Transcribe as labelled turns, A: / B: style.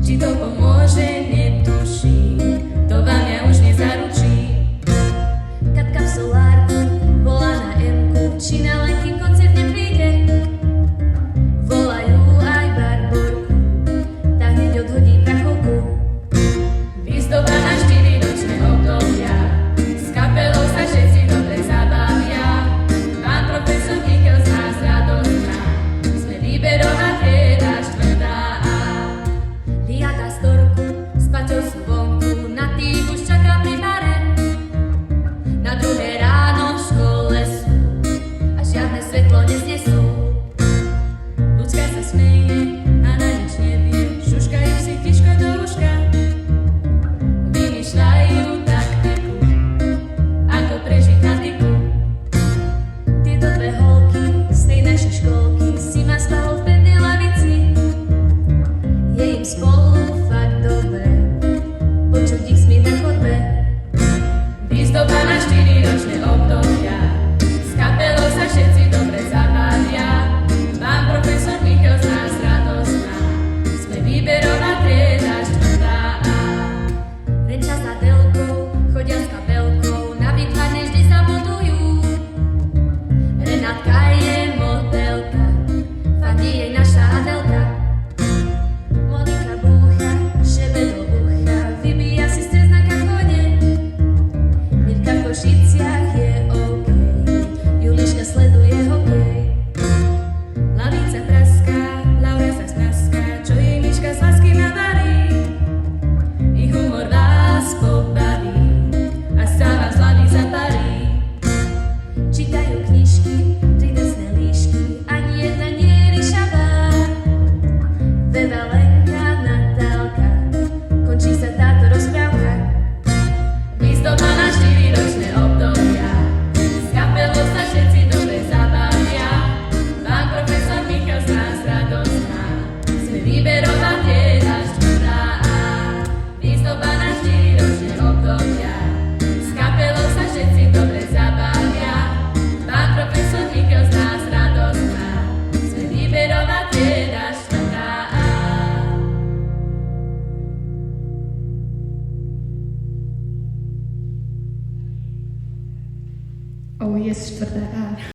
A: Či to pomôže, netuším, to vám ja už nezaručím. Katka v solárku volá na Emku, či na Lenky koncert nepríde. Volajú aj Barborku, tá hneď odhodí prachovku. Výzdoba na 4-ročné obdobia, s kapelou sa všetci dobre zabavia. Pán profesor Michal z nás radosť má, sme výberová trieda 4A. Liata storku s Paťou sú vonku, na tých už čaká pri bare. Na druhé ráno v škole sú a žiadne svetlo neznesú. Ľudská sa smeje a na nič nevie, šuškajú si tiško do uška. Vymýšľajú taktiku, ako prežiť na tyku. Tieto dve holky z tej našej školky si ma spalo v pevnej lavici. Je im spolu fakt dobre, počuť ich smiech na chodbe. Výzdoba na 4-ročné obdobia, s kapelou sa všetci dobre zabavia. Pán profesor Michal z nás radosť má, sme výberová trieda 4A. Renča za telkou, chodia s kapelkou, na výtvarnej vždy zabodujú. Renátka je modelka, fandí jej naša Adelka. Monika búcha, šebe do ucha, vybíja si stres na karbone. Mirka v Košiciach je OK, Juliška sleduje hokej. Lavica praská, Laura sa spraská, čo jej Miška z lásky navarí. Ich humor vás pobaví a sa vám z hlavy zaparí. Čítajú knižky, 3D líšky, ani jedna nie je ryšavá. Veva, Lenka, Natálka, končí sa táto rozprávka. Výzdoba na 4-ročné obdobia, s kapelou sa všetci dobre zabavia. Pán profesor Michal z nás radosť má, sme výberová trieda 4A. Výzdoba na 4-ročné obdobia, s kapelou sa všetci dobre zabavia. Pán profesor Michal z nás radosť má, sme výberová trieda 4A.
B: Oh yes, 4A.